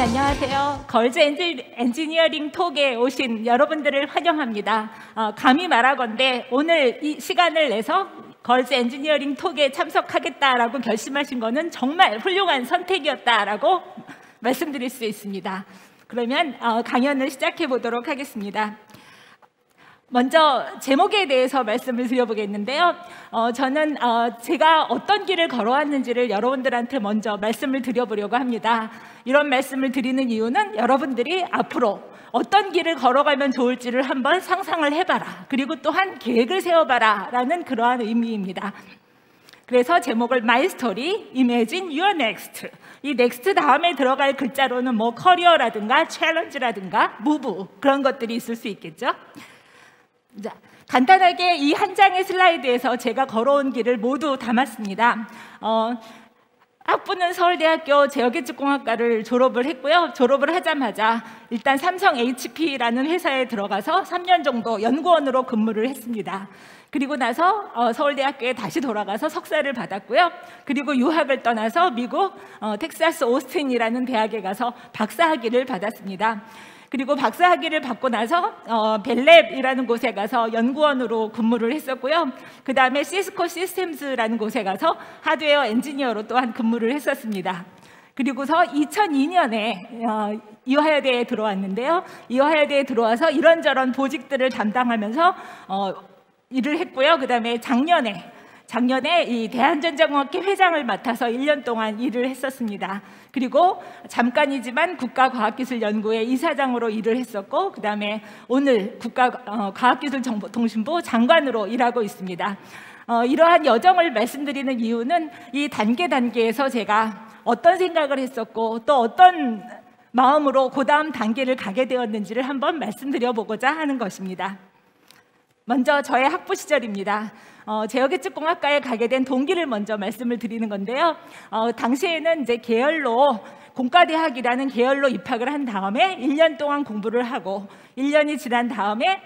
안녕하세요. 걸즈 엔지니어링 톡에 오신 여러분들을 환영합니다. 감히 말하건대 오늘 이 시간을 내서 걸즈 엔지니어링 톡에 참석하겠다라고 결심하신 거는 정말 훌륭한 선택이었다라고 말씀드릴 수 있습니다. 그러면 강연을 시작해 보도록 하겠습니다. 먼저 제목에 대해서 말씀을 드려보겠는데요. 저는 제가 어떤 길을 걸어왔는지를 여러분들한테 먼저 말씀을 드려보려고 합니다. 이런 말씀을 드리는 이유는 여러분들이 앞으로 어떤 길을 걸어가면 좋을지를 한번 상상을 해봐라, 그리고 또한 계획을 세워봐라 라는 그러한 의미입니다. 그래서 제목을 My Story, Imagine Your Next. 이 next 다음에 들어갈 글자로는 뭐 커리어라든가 챌린지라든가 무브, 그런 것들이 있을 수 있겠죠. 자, 간단하게 이 한 장의 슬라이드에서 제가 걸어온 길을 모두 담았습니다. 학부는 서울대학교 제어계측공학과를 졸업을 했고요. 졸업을 하자마자 일단 삼성 HP라는 회사에 들어가서 3년 정도 연구원으로 근무를 했습니다. 그리고 나서 서울대학교에 다시 돌아가서 석사를 받았고요. 그리고 유학을 떠나서 미국 텍사스 오스틴이라는 대학에 가서 박사학위를 받았습니다. 그리고 박사학위를 받고 나서 벨랩이라는 곳에 가서 연구원으로 근무를 했었고요. 그 다음에 시스코 시스템즈라는 곳에 가서 하드웨어 엔지니어로 또한 근무를 했었습니다. 그리고서 2002년에 이화여대에 들어왔는데요. 이화여대에 들어와서 이런저런 보직들을 담당하면서 일을 했고요. 그 다음에 작년에 이 대한전자공학회 회장을 맡아서 1년 동안 일을 했었습니다. 그리고 잠깐이지만 국가과학기술연구회 이사장으로 일을 했었고, 그 다음에 오늘 국가과학기술통신부 장관으로 일하고 있습니다. 이러한 여정을 말씀드리는 이유는 이 단계에서 제가 어떤 생각을 했었고 또 어떤 마음으로 그 다음 단계를 가게 되었는지를 한번 말씀드려보고자 하는 것입니다. 먼저 저의 학부 시절입니다. 제어계측공학과에 가게 된 동기를 먼저 말씀을 드리는 건데요. 당시에는 이제 공과대학이라는 계열로 입학을 한 다음에 1년 동안 공부를 하고 1년이 지난 다음에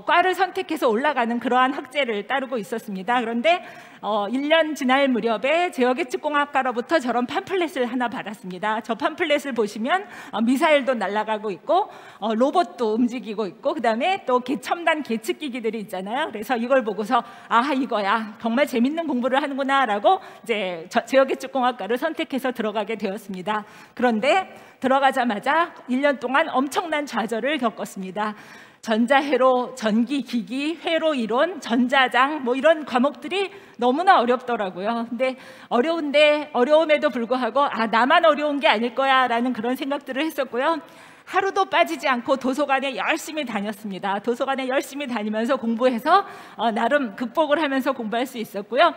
과를 선택해서 올라가는 그러한 학제를 따르고 있었습니다. 그런데 1년 지날 무렵에 제어계측공학과로부터 저런 팜플렛을 하나 받았습니다. 저 팜플렛을 보시면 미사일도 날아가고 있고 로봇도 움직이고 있고, 그 다음에 또 첨단 계측기기들이 있잖아요. 그래서 이걸 보고서 이거야, 정말 재밌는 공부를 하는구나 라고 이제 제어계측공학과를 선택해서 들어가게 되었습니다. 그런데 들어가자마자 1년 동안 엄청난 좌절을 겪었습니다. 전자회로, 전기기기, 회로 이론, 전자장 뭐 이런 과목들이 너무나 어렵더라고요. 근데 어려움에도 불구하고 나만 어려운 게 아닐 거야 라는 그런 생각들을 했었고요. 하루도 빠지지 않고 도서관에 열심히 다녔습니다. 도서관에 열심히 다니면서 공부해서 나름 극복을 하면서 공부할 수 있었고요.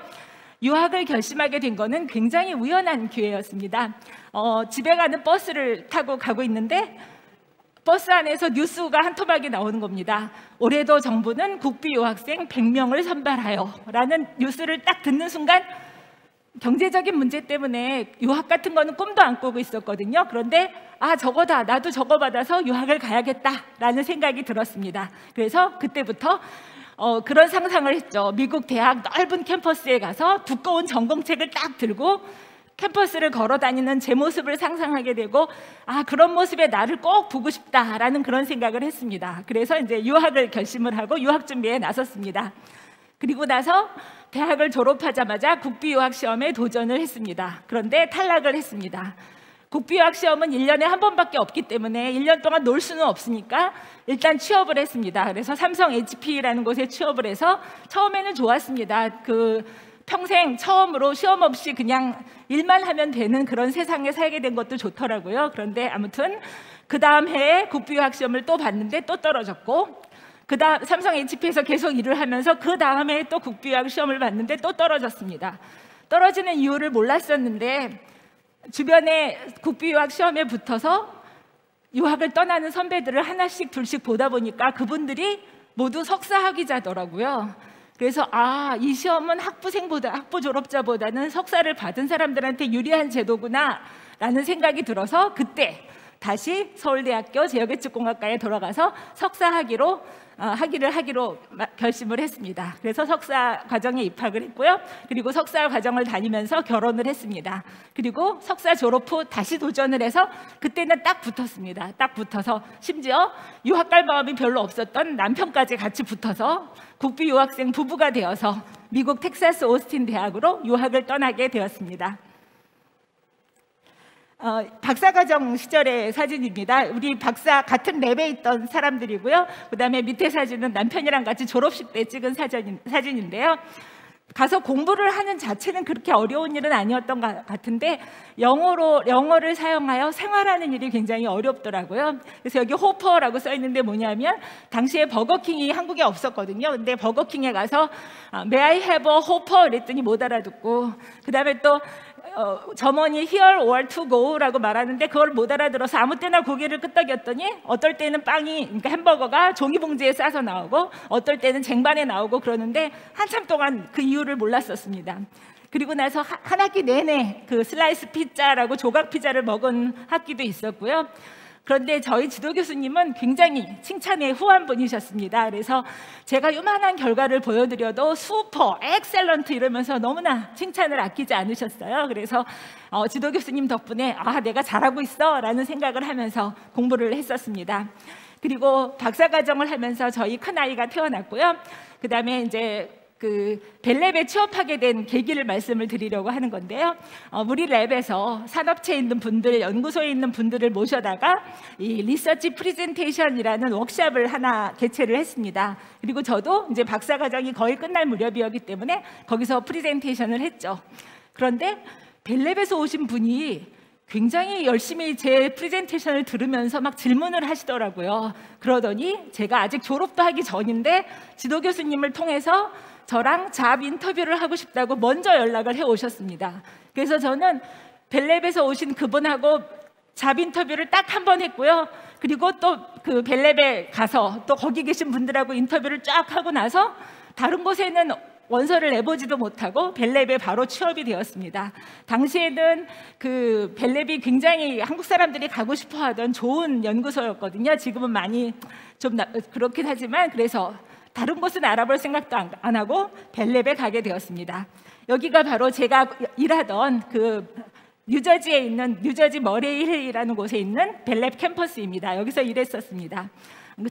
유학을 결심하게 된 거는 굉장히 우연한 기회였습니다. 집에 가는 버스를 타고 가고 있는데 버스 안에서 뉴스가 한 토막이 나오는 겁니다. 올해도 정부는 국비 유학생 100명을 선발하여 라는 뉴스를 딱 듣는 순간 경제적인 문제 때문에 유학 같은 거는 꿈도 안 꾸고 있었거든요. 그런데 저거다, 나도 저거 받아서 유학을 가야겠다라는 생각이 들었습니다. 그래서 그때부터 그런 상상을 했죠. 미국 대학 넓은 캠퍼스에 가서 두꺼운 전공책을 딱 들고 캠퍼스를 걸어 다니는 제 모습을 상상하게 되고 그런 모습에 나를 꼭 보고 싶다라는 그런 생각을 했습니다. 그래서 이제 유학을 결심을 하고 유학 준비에 나섰습니다. 그리고 나서 대학을 졸업하자마자 국비유학 시험에 도전을 했습니다. 그런데 탈락을 했습니다. 국비유학 시험은 1년에 한 번밖에 없기 때문에 1년 동안 놀 수는 없으니까 일단 취업을 했습니다. 그래서 삼성 HP라는 곳에 취업을 해서 처음에는 좋았습니다. 평생 처음으로 시험 없이 그냥 일만 하면 되는 그런 세상에 살게 된 것도 좋더라고요. 그런데 아무튼 그 다음 해에 국비유학 시험을 또 봤는데 또 떨어졌고, 그 다음 삼성 HP에서 계속 일을 하면서 그 다음 해에 또 국비유학 시험을 봤는데 또 떨어졌습니다. 떨어지는 이유를 몰랐었는데 주변에 국비유학 시험에 붙어서 유학을 떠나는 선배들을 하나씩 둘씩 보다 보니까 그분들이 모두 석사학위자더라고요. 그래서 이 시험은 학부 졸업자보다는 석사를 받은 사람들한테 유리한 제도구나 라는 생각이 들어서 그때 다시 서울대학교 제어계측공학과에 돌아가서 석사학위로 하기로 결심을 했습니다. 그래서 석사 과정에 입학을 했고요. 그리고 석사 과정을 다니면서 결혼을 했습니다. 그리고 석사 졸업 후 다시 도전을 해서 그때는 딱 붙었습니다. 딱 붙어서 심지어 유학 갈 마음이 별로 없었던 남편까지 같이 붙어서 국비 유학생 부부가 되어서 미국 텍사스 오스틴 대학으로 유학을 떠나게 되었습니다. 박사과정 시절의 사진입니다. 우리 박사 같은 랩에 있던 사람들이고요. 그 다음에 밑에 사진은 남편이랑 같이 졸업식 때 찍은 사진인데요. 가서 공부를 하는 자체는 그렇게 어려운 일은 아니었던 것 같은데 영어를 사용하여 생활하는 일이 굉장히 어렵더라고요. 그래서 여기 호퍼라고 써 있는데 뭐냐면 당시에 버거킹이 한국에 없었거든요. 근데 버거킹에 가서 May I have a hopper? 이랬더니 못 알아듣고, 그 다음에 또 점원이 here or to go라고 말하는데 그걸 못 알아들어서 아무 때나 고개를 끄덕였더니 어떨 때는 빵이, 그러니까 햄버거가 종이봉지에 싸서 나오고 어떨 때는 쟁반에 나오고 그러는데 한참 동안 그 이유를 몰랐었습니다. 그리고 나서 한 학기 내내 그 슬라이스 피자라고 조각 피자를 먹은 학기도 있었고요. 그런데 저희 지도 교수님은 굉장히 칭찬에 후한 분이셨습니다. 그래서 제가 요만한 결과를 보여드려도 슈퍼, 엑셀런트 이러면서 너무나 칭찬을 아끼지 않으셨어요. 그래서 지도 교수님 덕분에 내가 잘하고 있어 라는 생각을 하면서 공부를 했었습니다. 그리고 박사과정을 하면서 저희 큰아이가 태어났고요. 그 다음에 이제 그 벨랩에 취업하게 된 계기를 말씀을 드리려고 하는 건데요. 우리 랩에서 산업체에 있는 분들, 연구소에 있는 분들을 모셔다가 이 리서치 프레젠테이션이라는 워크숍을 하나 개최를 했습니다. 그리고 저도 이제 박사과정이 거의 끝날 무렵이었기 때문에 거기서 프레젠테이션을 했죠. 그런데 벨랩에서 오신 분이 굉장히 열심히 제 프레젠테이션을 들으면서 막 질문을 하시더라고요. 그러더니 제가 아직 졸업도 하기 전인데 지도 교수님을 통해서 저랑 잡 인터뷰를 하고 싶다고 먼저 연락을 해 오셨습니다. 그래서 저는 벨랩에서 오신 그분하고 잡 인터뷰를 딱 한 번 했고요. 그리고 또 그 벨랩에 가서 또 거기 계신 분들하고 인터뷰를 쫙 하고 나서 다른 곳에는 원서를 내보지도 못하고 벨랩에 바로 취업이 되었습니다. 당시에는 그 벨랩이 굉장히 한국 사람들이 가고 싶어하던 좋은 연구소였거든요. 지금은 많이 좀 그렇긴 하지만, 그래서 다른 곳은 알아볼 생각도 안 하고 벨랩에 가게 되었습니다. 여기가 바로 제가 일하던 그 뉴저지에 있는 뉴저지 머레이힐이라는 곳에 있는 벨랩 캠퍼스입니다. 여기서 일했었습니다.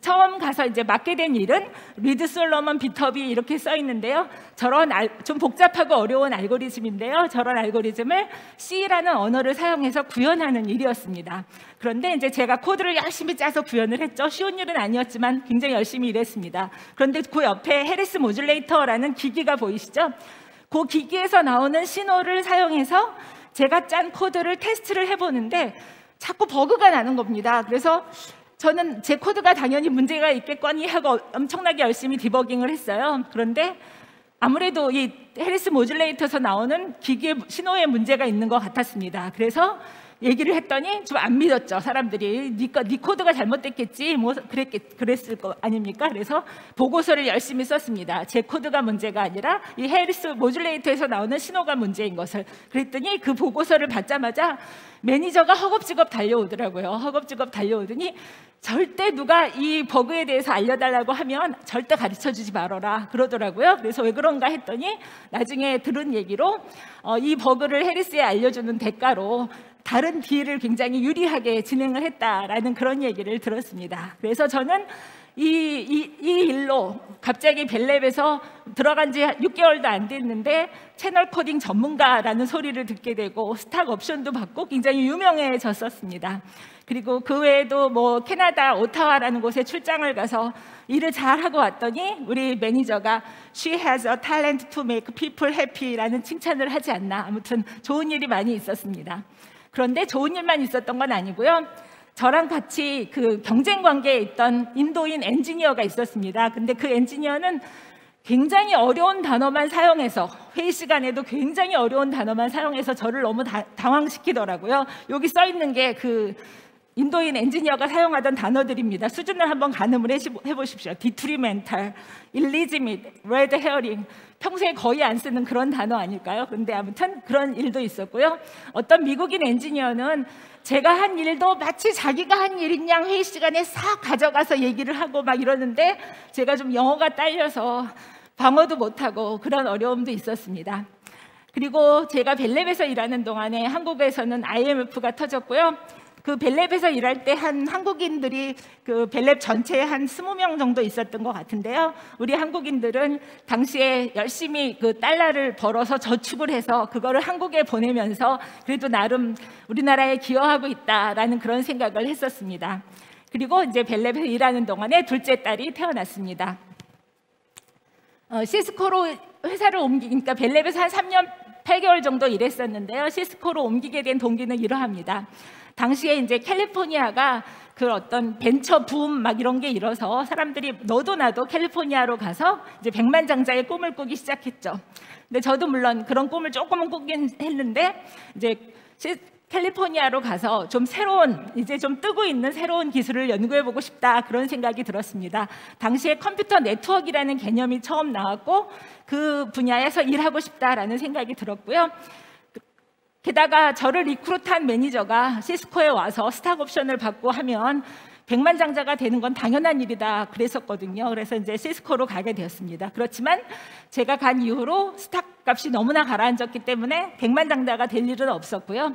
처음 가서 이제 맡게 된 일은 리드 솔로몬 비터비 이렇게 써 있는데요. 저런 좀 복잡하고 어려운 알고리즘인데요. 저런 알고리즘을 C라는 언어를 사용해서 구현하는 일이었습니다. 그런데 이제 제가 코드를 열심히 짜서 구현을 했죠. 쉬운 일은 아니었지만 굉장히 열심히 일했습니다. 그런데 그 옆에 해리스 모듈레이터라는 기기가 보이시죠? 그 기기에서 나오는 신호를 사용해서 제가 짠 코드를 테스트를 해보는데 자꾸 버그가 나는 겁니다. 그래서 저는 제 코드가 당연히 문제가 있겠거니 하고 엄청나게 열심히 디버깅을 했어요. 그런데 아무래도 이 해리스 모듈레이터에서 나오는 기기의 신호에 문제가 있는 것 같았습니다. 그래서 얘기를 했더니 좀 안 믿었죠. 사람들이 네 코드가 잘못됐겠지 뭐 그랬을 거 아닙니까? 그래서 보고서를 열심히 썼습니다. 제 코드가 문제가 아니라 이 해리스 모듈레이터에서 나오는 신호가 문제인 것을. 그랬더니 그 보고서를 받자마자 매니저가 허겁지겁 달려오더라고요. 허겁지겁 달려오더니 절대 누가 이 버그에 대해서 알려달라고 하면 절대 가르쳐주지 말아라 그러더라고요. 그래서 왜 그런가 했더니 나중에 들은 얘기로 이 버그를 해리스에 알려주는 대가로 다른 딜을 굉장히 유리하게 진행을 했다라는 그런 얘기를 들었습니다. 그래서 저는 이 일로 갑자기 벨랩에서 들어간 지 6개월도 안 됐는데 채널 코딩 전문가라는 소리를 듣게 되고 스탁 옵션도 받고 굉장히 유명해졌었습니다. 그리고 그 외에도 뭐 캐나다 오타와라는 곳에 출장을 가서 일을 잘하고 왔더니 우리 매니저가 She has a talent to make people happy라는 칭찬을 하지 않나. 아무튼 좋은 일이 많이 있었습니다. 그런데 좋은 일만 있었던 건 아니고요. 저랑 같이 그 경쟁 관계에 있던 인도인 엔지니어가 있었습니다. 근데 그 엔지니어는 굉장히 어려운 단어만 사용해서, 회의 시간에도 굉장히 어려운 단어만 사용해서 저를 너무 당황시키더라고요. 여기 써 있는 게 그 인도인 엔지니어가 사용하던 단어들입니다. 수준을 한번 가늠을 해보십시오. 디트리멘탈, 일리지밋, 레드 헤어링. 평소에 거의 안 쓰는 그런 단어 아닐까요? 그런데 아무튼 그런 일도 있었고요. 어떤 미국인 엔지니어는 제가 한 일도 마치 자기가 한 일인 양 회의 시간에 싹 가져가서 얘기를 하고 막 이러는데 제가 좀 영어가 딸려서 방어도 못하고 그런 어려움도 있었습니다. 그리고 제가 벨랩에서 일하는 동안에 한국에서는 IMF가 터졌고요. 그 벨랩에서 일할 때 한 한국인들이 그 벨랩 전체에 한 20명 정도 있었던 것 같은데요. 우리 한국인들은 당시에 열심히 그 달러를 벌어서 저축을 해서 그거를 한국에 보내면서 그래도 나름 우리나라에 기여하고 있다라는 그런 생각을 했었습니다. 그리고 이제 벨랩에서 일하는 동안에 둘째 딸이 태어났습니다. 시스코로 회사를 옮기니까 벨랩에서 한 3년 8개월 정도 일했었는데요. 시스코로 옮기게 된 동기는 이러합니다. 당시에 이제 캘리포니아가 그 어떤 벤처 붐 막 이런 게 일어서 사람들이 너도 나도 캘리포니아로 가서 이제 백만장자의 꿈을 꾸기 시작했죠. 근데 저도 물론 그런 꿈을 조금은 꾸긴 했는데 이제 캘리포니아로 가서 좀 새로운 이제 좀 뜨고 있는 새로운 기술을 연구해보고 싶다 그런 생각이 들었습니다. 당시에 컴퓨터 네트워크라는 개념이 처음 나왔고 그 분야에서 일하고 싶다라는 생각이 들었고요. 게다가 저를 리크루트한 매니저가 시스코에 와서 스탁 옵션을 받고 하면 백만장자가 되는 건 당연한 일이다 그랬었거든요. 그래서 이제 시스코로 가게 되었습니다. 그렇지만 제가 간 이후로 스탁 값이 너무나 가라앉았기 때문에 백만장자가 될 일은 없었고요.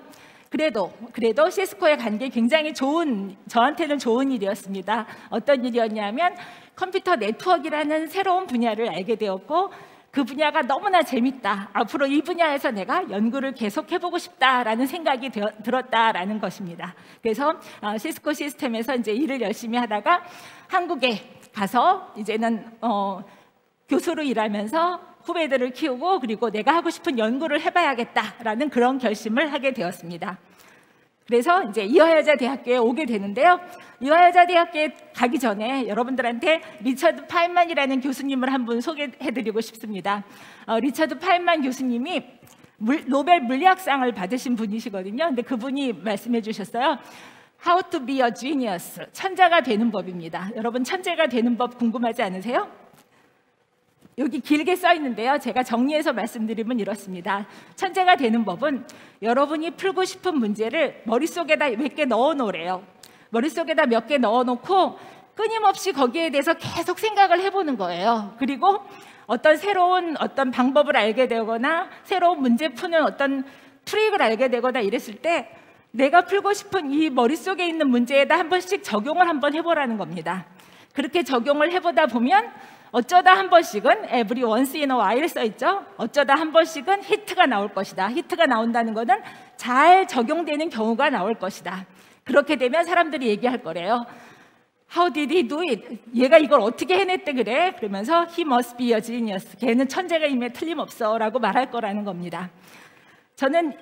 그래도 시스코에 간 게 굉장히 저한테는 좋은 일이었습니다. 어떤 일이었냐면 컴퓨터 네트워크라는 새로운 분야를 알게 되었고 그 분야가 너무나 재밌다. 앞으로 이 분야에서 내가 연구를 계속 해보고 싶다라는 생각이 들었다라는 것입니다. 그래서 시스코 시스템에서 이제 일을 열심히 하다가 한국에 가서 이제는 교수로 일하면서 후배들을 키우고 그리고 내가 하고 싶은 연구를 해봐야겠다라는 그런 결심을 하게 되었습니다. 그래서 이제 이화여자 대학교에 오게 되는데요. 이화여자 대학교에 가기 전에 여러분들한테 리처드 파인만이라는 교수님을 한 분 소개해드리고 싶습니다. 리처드 파인만 교수님이 노벨 물리학상을 받으신 분이시거든요. 근데 그분이 말씀해 주셨어요. How to be a genius. 천재가 되는 법입니다. 여러분 천재가 되는 법 궁금하지 않으세요? 여기 길게 써 있는데요. 제가 정리해서 말씀드리면 이렇습니다. 천재가 되는 법은 여러분이 풀고 싶은 문제를 머릿속에다 몇 개 넣어 놓으래요. 머릿속에다 몇 개 넣어 놓고 끊임없이 거기에 대해서 계속 생각을 해보는 거예요. 그리고 새로운 방법을 알게 되거나 새로운 문제 푸는 어떤 트릭을 알게 되거나 이랬을 때 내가 풀고 싶은 이 머릿속에 있는 문제에다 한 번씩 적용을 한번 해보라는 겁니다. 그렇게 적용을 해보다 보면 어쩌다 한 번씩은 every once in a while 써있죠. 어쩌다 한 번씩은 히트가 나올 것이다. 히트가 나온다는 것은 잘 적용되는 경우가 나올 것이다. 그렇게 되면 사람들이 얘기할 거래요. How did he do it? 얘가 이걸 어떻게 해냈대 그래? 그러면서 he must be a genius. 걔는 천재가 임에 틀림없어 라고 말할 거라는 겁니다. 저는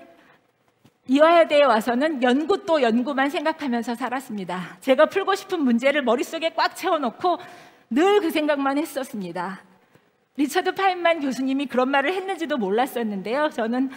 이화여대에 와서는 연구 또 연구만 생각하면서 살았습니다. 제가 풀고 싶은 문제를 머릿속에 꽉 채워놓고 늘 그 생각만 했었습니다. 리처드 파인만 교수님이 그런 말을 했는지도 몰랐었는데요. 저는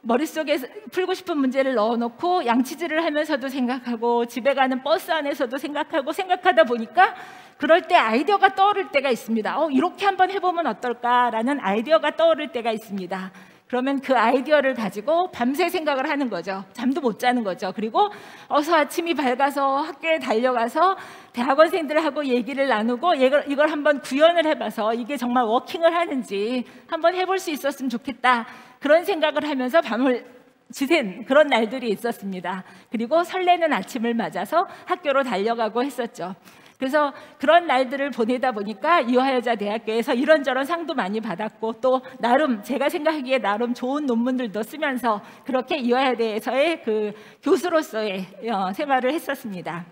머릿속에 풀고 싶은 문제를 넣어놓고 양치질을 하면서도 생각하고 집에 가는 버스 안에서도 생각하다 보니까 그럴 때 아이디어가 떠오를 때가 있습니다. 이렇게 한번 해보면 어떨까라는 아이디어가 떠오를 때가 있습니다. 그러면 그 아이디어를 가지고 밤새 생각을 하는 거죠. 잠도 못 자는 거죠. 그리고 어서 아침이 밝아서 학교에 달려가서 대학원생들하고 얘기를 나누고 이걸 한번 구현을 해봐서 이게 정말 워킹을 하는지 한번 해볼 수 있었으면 좋겠다. 그런 생각을 하면서 밤을 지샌 그런 날들이 있었습니다. 그리고 설레는 아침을 맞아서 학교로 달려가고 했었죠. 그래서 그런 날들을 보내다 보니까 이화여자 대학교에서 이런저런 상도 많이 받았고 또 나름 제가 생각하기에 나름 좋은 논문들도 쓰면서 그렇게 이화여대에서의 그 교수로서의 생활을 했었습니다.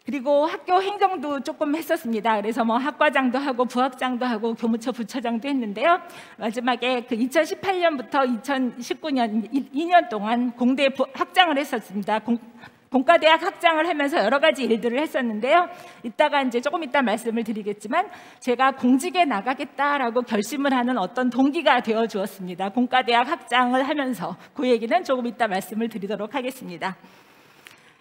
그리고 학교 행정도 조금 했었습니다. 그래서 뭐 학과장도 하고 부학장도 하고 교무처 부처장도 했는데요. 마지막에 그 2018년부터 2019년 2년 동안 공대 학장을 했었습니다. 공과대학 학장을 하면서 여러 가지 일들을 했었는데요. 이따가 이제 조금 이따 말씀을 드리겠지만 제가 공직에 나가겠다라고 결심을 하는 어떤 동기가 되어 주었습니다. 공과대학 학장을 하면서 그 얘기는 조금 이따 말씀을 드리도록 하겠습니다.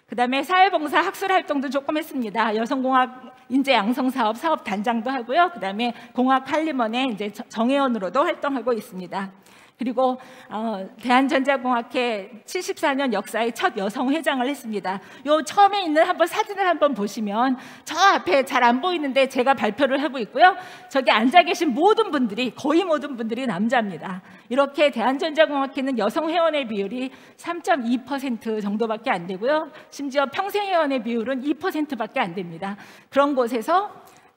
그다음에 사회봉사 학술 활동도 조금 했습니다. 여성공학 인재 양성 사업 사업 단장도 하고요. 그다음에 공학 칼림원의 이제 정회원으로도 활동하고 있습니다. 그리고 대한전자공학회 74년 역사의 첫 여성 회장을 했습니다. 요 처음에 있는 한번 사진을 한번 보시면 저 앞에 잘 안 보이는데 제가 발표를 하고 있고요. 저기 앉아 계신 모든 분들이 거의 모든 분들이 남자입니다. 이렇게 대한전자공학회는 여성 회원의 비율이 3.2% 정도밖에 안 되고요. 심지어 평생 회원의 비율은 2%밖에 안 됩니다. 그런 곳에서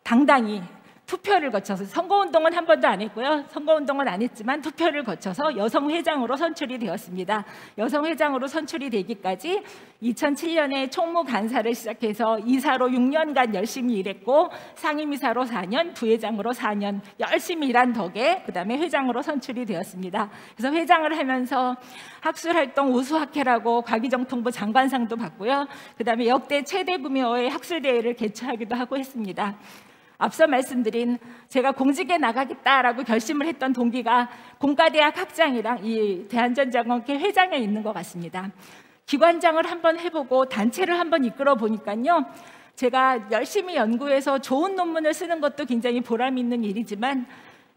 당당히 투표를 거쳐서 선거운동은 한 번도 안 했고요. 선거운동은 안 했지만 투표를 거쳐서 여성회장으로 선출이 되었습니다. 여성회장으로 선출이 되기까지 2007년에 총무간사를 시작해서 이사로 6년간 열심히 일했고 상임이사로 4년, 부회장으로 4년 열심히 일한 덕에 그다음에 회장으로 선출이 되었습니다. 그래서 회장을 하면서 학술활동 우수학회라고 과기정통부 장관상도 받고요. 그다음에 역대 최대 규모의 학술대회를 개최하기도 하고 했습니다. 앞서 말씀드린 제가 공직에 나가겠다라고 결심을 했던 동기가 공과대학 학장이랑 이 대한전자공학회 회장에 있는 것 같습니다. 기관장을 한번 해보고 단체를 한번 이끌어 보니까요. 제가 열심히 연구해서 좋은 논문을 쓰는 것도 굉장히 보람 있는 일이지만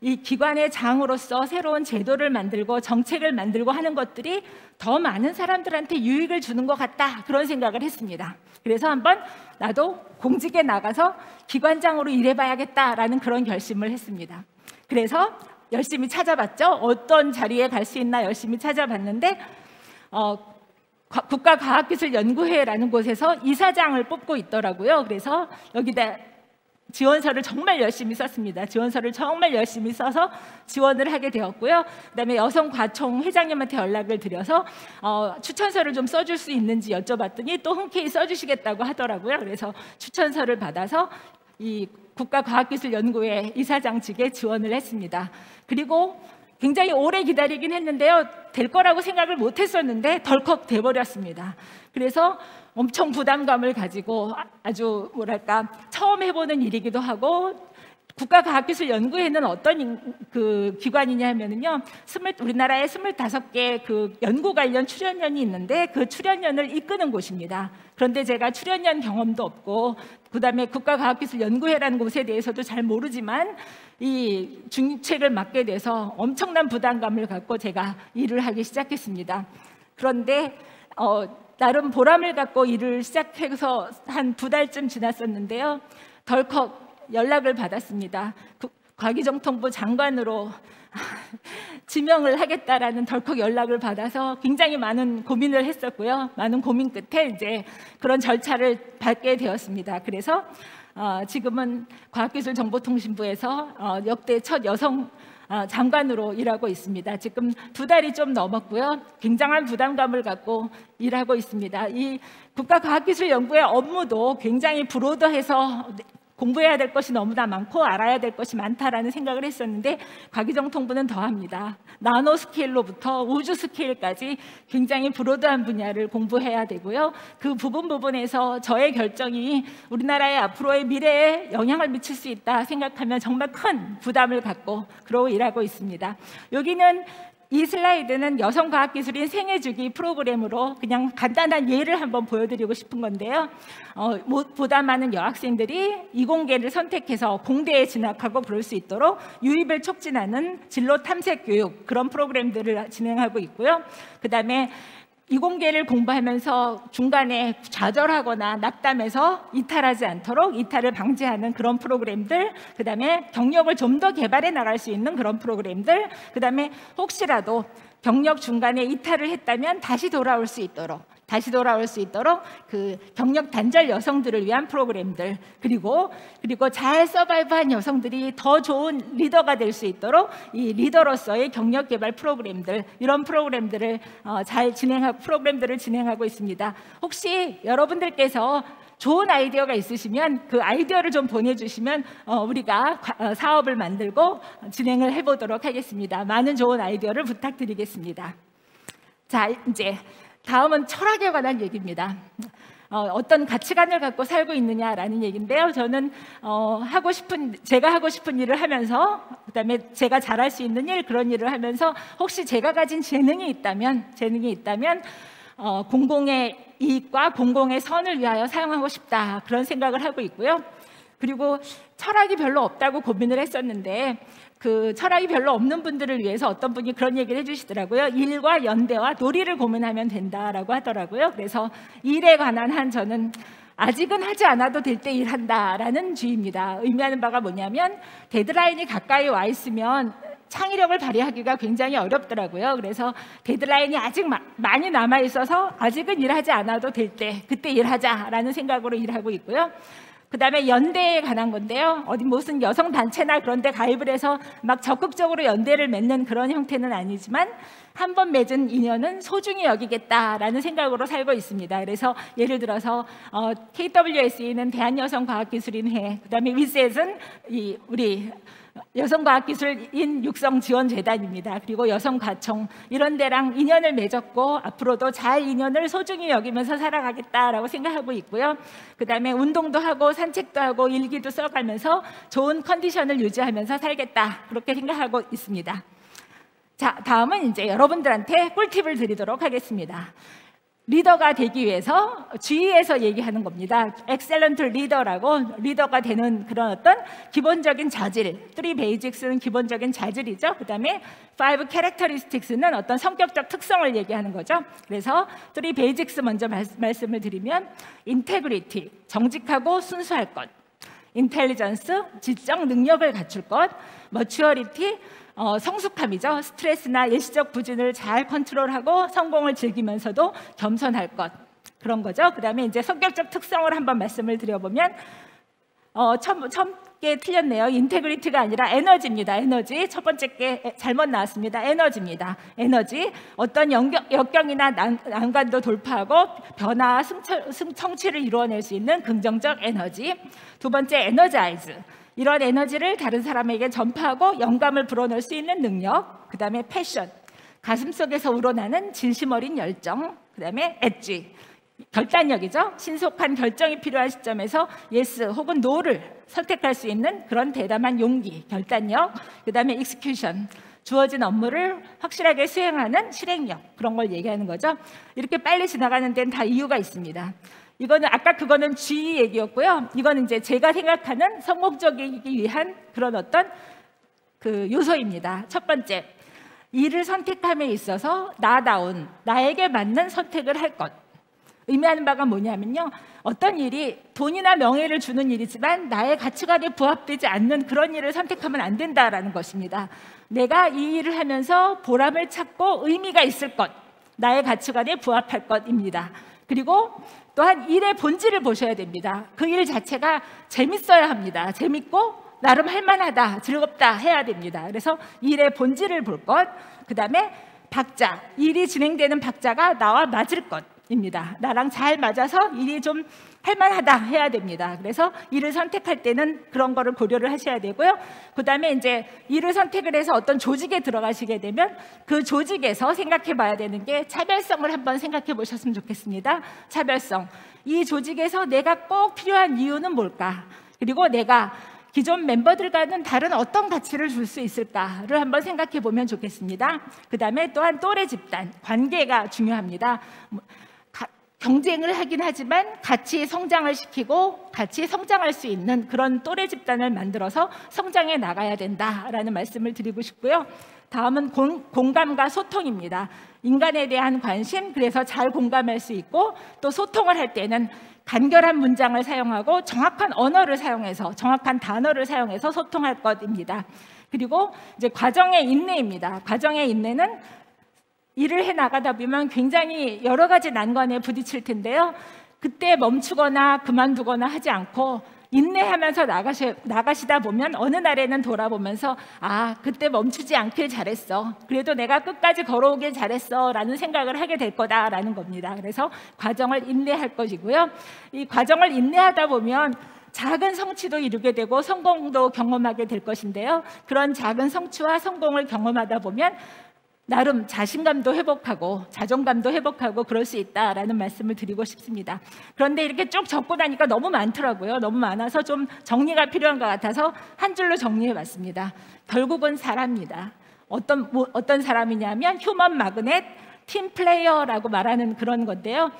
이 기관의 장으로서 새로운 제도를 만들고 정책을 만들고 하는 것들이 더 많은 사람들한테 유익을 주는 것 같다 그런 생각을 했습니다. 그래서 한번 나도 공직에 나가서 기관장으로 일해봐야겠다라는 그런 결심을 했습니다. 그래서 열심히 찾아봤죠. 어떤 자리에 갈 수 있나 열심히 찾아봤는데 국가과학기술연구회라는 곳에서 이사장을 뽑고 있더라고요. 그래서 여기다 지원서를 정말 열심히 썼습니다. 지원서를 정말 열심히 써서 지원을 하게 되었고요. 그다음에 여성과총 회장님한테 연락을 드려서 추천서를 좀 써줄 수 있는지 여쭤봤더니 또 흔쾌히 써주시겠다고 하더라고요. 그래서 추천서를 받아서 이 국가과학기술연구회 이사장직에 지원을 했습니다. 그리고 굉장히 오래 기다리긴 했는데요. 될 거라고 생각을 못했었는데 덜컥 돼버렸습니다. 그래서 엄청 부담감을 가지고 아주 뭐랄까 처음 해보는 일이기도 하고 국가과학기술연구회는 어떤 그 기관이냐 하면은요, 우리나라에 25개 그 연구 관련 출연연이 있는데 그 출연연을 이끄는 곳입니다. 그런데 제가 출연연 경험도 없고 그다음에 국가과학기술연구회라는 곳에 대해서도 잘 모르지만 이 중책을 맡게 돼서 엄청난 부담감을 갖고 제가 일을 하기 시작했습니다. 그런데 나름 보람을 갖고 일을 시작해서 한 2달쯤 지났었는데요. 덜컥 연락을 받았습니다. 과기정통부 장관으로 지명을 하겠다라는 덜컥 연락을 받아서 굉장히 많은 고민을 했었고요. 많은 고민 끝에 이제 그런 절차를 밟게 되었습니다. 그래서 지금은 과학기술정보통신부에서 역대 첫 여성 장관으로 일하고 있습니다. 지금 2달이 좀 넘었고요. 굉장한 부담감을 갖고 일하고 있습니다. 이 국가과학기술연구의 업무도 굉장히 브로드해서 공부해야 될 것이 너무나 많고 알아야 될 것이 많다라는 생각을 했었는데 과기정통부는 더합니다. 나노 스케일로부터 우주 스케일까지 굉장히 브로드한 분야를 공부해야 되고요. 그 부분에서 저의 결정이 우리나라의 앞으로의 미래에 영향을 미칠 수 있다 생각하면 정말 큰 부담을 갖고 그러고 일하고 있습니다. 여기는 이 슬라이드는 여성과학기술인 생애주기 프로그램으로 그냥 간단한 예를 한번 보여드리고 싶은 건데요. 보다 많은 여학생들이 이공계를 선택해서 공대에 진학하고 그럴 수 있도록 유입을 촉진하는 진로 탐색 교육 그런 프로그램들을 진행하고 있고요. 그다음에 이공계를 공부하면서 중간에 좌절하거나 낙담해서 이탈하지 않도록 이탈을 방지하는 그런 프로그램들, 그다음에 경력을 좀 더 개발해 나갈 수 있는 그런 프로그램들, 그다음에 혹시라도 경력 중간에 이탈을 했다면 다시 돌아올 수 있도록 그 경력 단절 여성들을 위한 프로그램들, 그리고 잘 서바이브한 여성들이 더 좋은 리더가 될 수 있도록 이 리더로서의 경력 개발 프로그램들, 이런 프로그램들을 프로그램들을 진행하고 있습니다. 혹시 여러분들께서 좋은 아이디어가 있으시면 그 아이디어를 좀 보내주시면 우리가 사업을 만들고 진행을 해보도록 하겠습니다. 많은 좋은 아이디어를 부탁드리겠습니다. 자, 이제 다음은 철학에 관한 얘기입니다. 어떤 가치관을 갖고 살고 있느냐라는 얘기인데요. 저는 제가 하고 싶은 일을 하면서, 그다음에 제가 잘할 수 있는 일, 그런 일을 하면서 혹시 제가 가진 재능이 있다면 공공의 이익과 공공의 선을 위하여 사용하고 싶다, 그런 생각을 하고 있고요. 그리고 철학이 별로 없다고 고민을 했었는데 그 철학이 별로 없는 분들을 위해서 어떤 분이 그런 얘기를 해주시더라고요. 일과 연대와 도리를 고민하면 된다라고 하더라고요. 그래서 일에 관한 한 저는 아직은 하지 않아도 될 때 일한다라는 주의입니다. 의미하는 바가 뭐냐면 데드라인이 가까이 와 있으면 창의력을 발휘하기가 굉장히 어렵더라고요. 그래서 데드라인이 아직 많이 남아 있어서 아직은 일하지 않아도 될 때 그때 일하자라는 생각으로 일하고 있고요. 그 다음에 연대에 관한 건데요. 어디 무슨 여성 단체나 그런 데 가입을 해서 막 적극적으로 연대를 맺는 그런 형태는 아니지만 한 번 맺은 인연은 소중히 여기겠다라는 생각으로 살고 있습니다. 그래서 예를 들어서 KWSE는 대한여성과학기술인회, 그 다음에 위셋은 우리 여성과학기술인 육성지원재단입니다. 그리고 여성과청 이런 데랑 인연을 맺었고 앞으로도 잘 인연을 소중히 여기면서 살아가겠다라고 생각하고 있고요. 그 다음에 운동도 하고 산책도 하고 일기도 써가면서 좋은 컨디션을 유지하면서 살겠다, 그렇게 생각하고 있습니다. 자, 다음은 이제 여러분들한테 꿀팁을 드리도록 하겠습니다. 리더가 되기 위해서 주위에서 얘기하는 겁니다. 엑셀런트 리더라고, 리더가 되는 그런 어떤 기본적인 자질, 3 베이직스는 기본적인 자질이죠. 그 다음에 5 캐릭터리스틱스는 어떤 성격적 특성을 얘기하는 거죠. 그래서 3 베이직스 먼저 말씀을 드리면 인테그리티, 정직하고 순수할 것, 인텔리전스, 지적 능력을 갖출 것, 머추어리티, 성숙함이죠. 스트레스나 일시적 부진을 잘 컨트롤하고 성공을 즐기면서도 겸손할 것, 그런 거죠. 그 다음에 이제 성격적 특성을 한번 말씀을 드려보면 처음 게 틀렸네요. 인테그리티가 아니라 에너지입니다. 에너지. 첫 번째 게 잘못 나왔습니다. 에너지입니다. 에너지. 어떤 역경이나 난관도 돌파하고 변화와 성취를 이루어낼 수 있는 긍정적 에너지. 두 번째, 에너자이즈. 이런 에너지를 다른 사람에게 전파하고 영감을 불어넣을 수 있는 능력. 그 다음에 패션, 가슴속에서 우러나는 진심 어린 열정. 그 다음에 엣지, 결단력이죠. 신속한 결정이 필요한 시점에서 예스 혹은 노를 선택할 수 있는 그런 대담한 용기, 결단력. 그 다음에 익스큐션, 주어진 업무를 확실하게 수행하는 실행력, 그런 걸 얘기하는 거죠. 이렇게 빨리 지나가는 데는 다 이유가 있습니다. 이거는 아까 그거는 G 얘기였고요. 이거는 이제 제가 생각하는 성공적이기 위한 그런 어떤 그 요소입니다. 첫 번째, 일을 선택함에 있어서 나다운, 나에게 맞는 선택을 할 것. 의미하는 바가 뭐냐면요, 어떤 일이 돈이나 명예를 주는 일이지만 나의 가치관에 부합되지 않는 그런 일을 선택하면 안 된다라는 것입니다. 내가 이 일을 하면서 보람을 찾고 의미가 있을 것, 나의 가치관에 부합할 것입니다. 그리고 또한 일의 본질을 보셔야 됩니다. 그 일 자체가 재밌어야 합니다. 재밌고 나름 할만하다, 즐겁다 해야 됩니다. 그래서 일의 본질을 볼 것, 그 다음에 박자, 일이 진행되는 박자가 나와 맞을 것입니다. 나랑 잘 맞아서 일이 좀 할만하다 해야 됩니다. 그래서 일을 선택할 때는 그런 거를 고려를 하셔야 되고요. 그 다음에 이제 일을 선택을 해서 어떤 조직에 들어가시게 되면 그 조직에서 생각해 봐야 되는 게 차별성을 한번 생각해 보셨으면 좋겠습니다. 차별성. 이 조직에서 내가 꼭 필요한 이유는 뭘까? 그리고 내가 기존 멤버들과는 다른 어떤 가치를 줄 수 있을까를 한번 생각해 보면 좋겠습니다. 그 다음에 또한 또래 집단, 관계가 중요합니다. 경쟁을 하긴 하지만 같이 성장을 시키고 같이 성장할 수 있는 그런 또래 집단을 만들어서 성장해 나가야 된다라는 말씀을 드리고 싶고요. 다음은 공감과 소통입니다. 인간에 대한 관심, 그래서 잘 공감할 수 있고 또 소통을 할 때는 간결한 문장을 사용하고 정확한 언어를 사용해서, 정확한 단어를 사용해서 소통할 것입니다. 그리고 이제 과정의 인내입니다. 과정의 인내는 일을 해 나가다 보면 굉장히 여러 가지 난관에 부딪힐 텐데요. 그때 멈추거나 그만두거나 하지 않고 인내하면서 나가시다 보면 어느 날에는 돌아보면서 아, 그때 멈추지 않길 잘했어. 그래도 내가 끝까지 걸어오길 잘했어 라는 생각을 하게 될 거다라는 겁니다. 그래서 과정을 인내할 것이고요. 이 과정을 인내하다 보면 작은 성취도 이루게 되고 성공도 경험하게 될 것인데요. 그런 작은 성취와 성공을 경험하다 보면 나름 자신감도 회복하고 자존감도 회복하고 그럴 수 있다라는 말씀을 드리고 싶습니다. 그런데 이렇게 쭉 적고 나니까 너무 많더라고요. 너무 많아서 좀 정리가 필요한 것 같아서 한 줄로 정리해봤습니다. 결국은 사람입니다. 어떤 사람이냐면 휴먼 마그넷, 팀 플레이어라고 말하는 그런 건데요.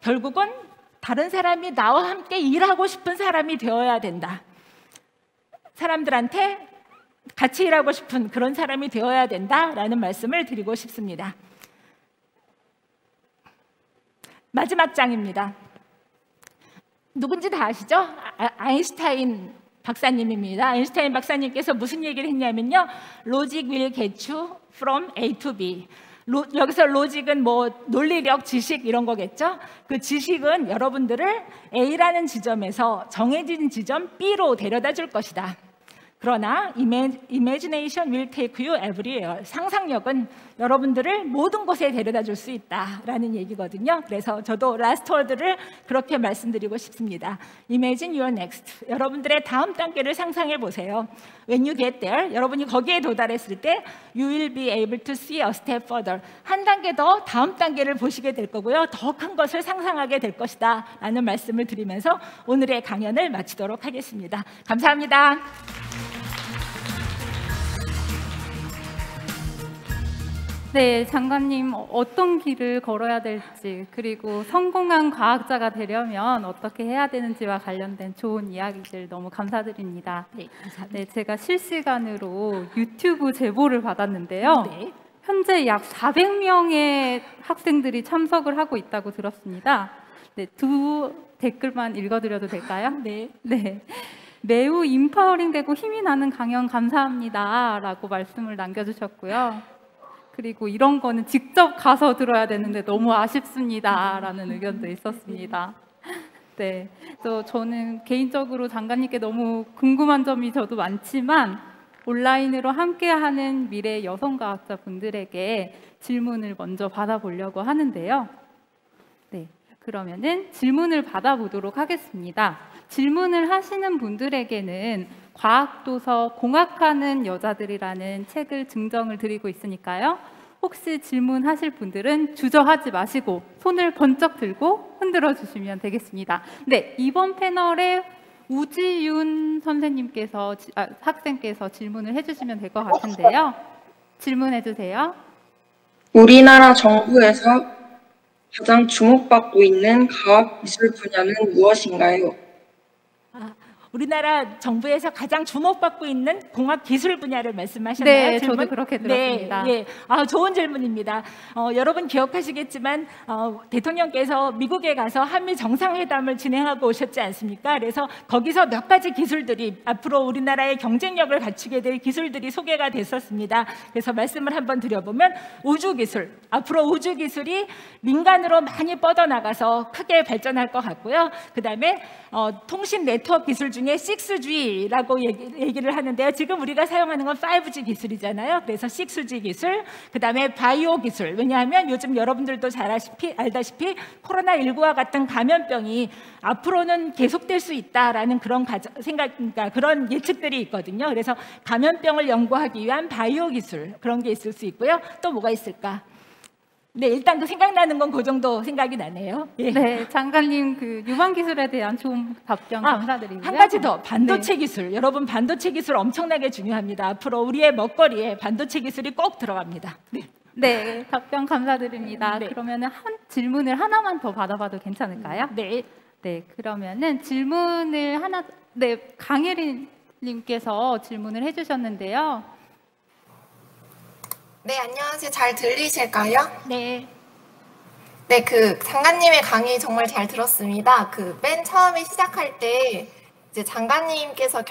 결국은 다른 사람이 나와 함께 일하고 싶은 사람이 되어야 된다. 사람들한테 같이 일하고 싶은 그런 사람이 되어야 된다라는 말씀을 드리고 싶습니다. 마지막 장입니다. 누군지 다 아시죠? 아인슈타인 박사님입니다. 아인슈타인 박사님께서 무슨 얘기를 했냐면요. Logic will get you from A to B. 여기서 로직은 뭐 논리력, 지식 이런 거겠죠? 그 지식은 여러분들을 A라는 지점에서 정해진 지점 B로 데려다 줄 것이다. 그러나 imagination will take you everywhere. 상상력은 여러분들을 모든 곳에 데려다 줄 수 있다라는 얘기거든요. 그래서 저도 last word를 그렇게 말씀드리고 싶습니다. Imagine your next. 여러분들의 다음 단계를 상상해 보세요. When you get there, 여러분이 거기에 도달했을 때 you will be able to see a step further. 한 단계 더 다음 단계를 보시게 될 거고요. 더 큰 것을 상상하게 될 것이다 라는 말씀을 드리면서 오늘의 강연을 마치도록 하겠습니다. 감사합니다. 네, 장관님 어떤 길을 걸어야 될지, 그리고 성공한 과학자가 되려면 어떻게 해야 되는지와 관련된 좋은 이야기들 너무 감사드립니다. 네, 감사합니다. 네, 제가 실시간으로 유튜브 제보를 받았는데요. 네. 현재 약 400명의 학생들이 참석을 하고 있다고 들었습니다. 네, 두 댓글만 읽어드려도 될까요? 네. 네. 매우 인파워링되고 힘이 나는 강연 감사합니다 라고 말씀을 남겨주셨고요. 그리고 이런 거는 직접 가서 들어야 되는데 너무 아쉽습니다 라는 의견도 있었습니다. 네, 또 저는 개인적으로 장관님께 너무 궁금한 점이 저도 많지만 온라인으로 함께하는 미래 여성과학자 분들에게 질문을 먼저 받아보려고 하는데요. 네, 그러면은 질문을 받아보도록 하겠습니다. 질문을 하시는 분들에게는 과학도서 공학하는 여자들이라는 책을 증정을 드리고 있으니까요. 혹시 질문하실 분들은 주저하지 마시고 손을 번쩍 들고 흔들어 주시면 되겠습니다. 네, 이번 패널에 우지윤 선생님께서 학생께서 질문을 해주시면 될 것 같은데요. 질문해 주세요. 우리나라 정부에서 가장 주목받고 있는 과학기술 분야는 무엇인가요? 우리나라 정부에서 가장 주목받고 있는 공학기술 분야를 말씀하셨나요? 네, 질문? 저도 그렇게 들었습니다. 네, 좋은 질문입니다. 여러분 기억하시겠지만 대통령께서 미국에 가서 한미 정상회담을 진행하고 오셨지 않습니까? 그래서 거기서 몇 가지 기술들이 앞으로 우리나라의 경쟁력을 갖추게 될 기술들이 소개가 됐었습니다. 그래서 말씀을 한번 드려보면 우주기술, 앞으로 우주기술이 민간으로 많이 뻗어나가서 크게 발전할 것 같고요. 그 다음에 통신 네트워크 기술 중에 6G라고 얘기를 하는데요. 지금 우리가 사용하는 건 5G 기술이잖아요. 그래서 6G 기술, 그 다음에 바이오 기술. 왜냐하면 요즘 여러분들도 잘 알다시피 코로나19와 같은 감염병이 앞으로는 계속될 수 있다라는 그런 그러니까 그런 예측들이 있거든요. 그래서 감염병을 연구하기 위한 바이오 기술, 그런 게 있을 수 있고요. 또 뭐가 있을까? 네, 일단 그 생각나는 건 그 정도 생각이 나네요. 예. 네, 장관님 그 유방 기술에 대한 좋은 답변 감사드리고요. 한 가지 더, 반도체 기술. 여러분 반도체 기술 엄청나게 중요합니다. 앞으로 우리의 먹거리에 반도체 기술이 꼭 들어갑니다. 네, 네, 답변 감사드립니다. 네. 그러면은 한 질문을 하나만 더 받아봐도 괜찮을까요? 네. 네, 그러면은 질문을 하나, 네, 강예린 님께서 질문을 해주셨는데요. 네, 안녕하세요. 잘 들리실까요? 네. 네, 장관님의 강의 정말 잘 들었습니다. 맨 처음에 시작할 때 이제 장관님께서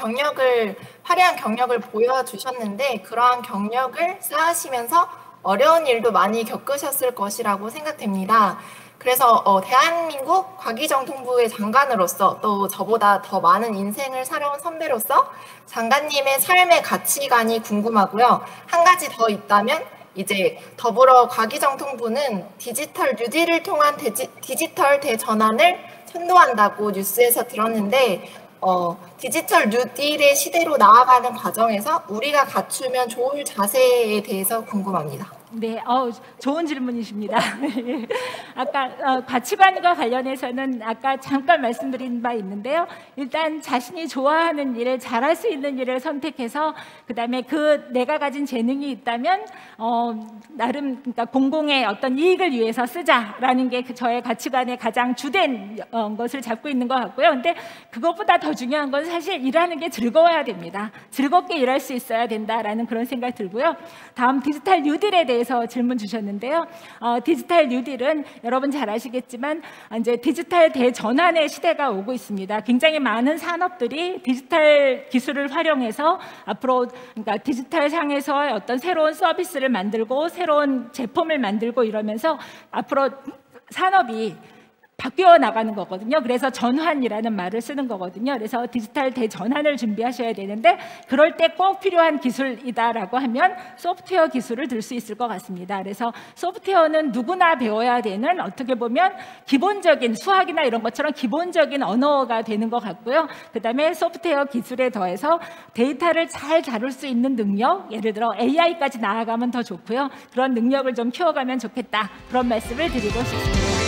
화려한 경력을 보여주셨는데 그러한 경력을 쌓으시면서 어려운 일도 많이 겪으셨을 것이라고 생각됩니다. 그래서 대한민국 과기정통부의 장관으로서 또 저보다 더 많은 인생을 살아온 선배로서 장관님의 삶의 가치관이 궁금하고요. 한 가지 더 있다면 이제 더불어 과기정통부는 디지털 뉴딜을 통한 디지털 대전환을 선도한다고 뉴스에서 들었는데 디지털 뉴딜의 시대로 나아가는 과정에서 우리가 갖추면 좋을 자세에 대해서 궁금합니다. 네, 좋은 질문이십니다. 아까 가치관과 관련해서는 아까 잠깐 말씀드린 바 있는데요. 일단 자신이 좋아하는 일을, 잘할 수 있는 일을 선택해서 그다음에 내가 가진 재능이 있다면 나름 그러니까 공공의 어떤 이익을 위해서 쓰자라는 게 저의 가치관의 가장 주된 것을 잡고 있는 것 같고요. 근데 그것보다 더 중요한 건 사실 일하는 게 즐거워야 됩니다. 즐겁게 일할 수 있어야 된다라는 그런 생각이 들고요. 다음 디지털 뉴딜에 대해서 질문 주셨는데요. 디지털 뉴딜은 여러분 잘 아시겠지만 이제 디지털 대전환의 시대가 오고 있습니다. 굉장히 많은 산업들이 디지털 기술을 활용해서 앞으로 그러니까 디지털 상에서 어떤 새로운 서비스를 만들고 새로운 제품을 만들고 이러면서 앞으로 산업이 바뀌어 나가는 거거든요. 그래서 전환이라는 말을 쓰는 거거든요. 그래서 디지털 대전환을 준비하셔야 되는데 그럴 때 꼭 필요한 기술이다라고 하면 소프트웨어 기술을 들 수 있을 것 같습니다. 그래서 소프트웨어는 누구나 배워야 되는 어떻게 보면 기본적인 수학이나 이런 것처럼 기본적인 언어가 되는 것 같고요. 그다음에 소프트웨어 기술에 더해서 데이터를 잘 다룰 수 있는 능력, 예를 들어 AI까지 나아가면 더 좋고요. 그런 능력을 좀 키워가면 좋겠다. 그런 말씀을 드리고 싶습니다.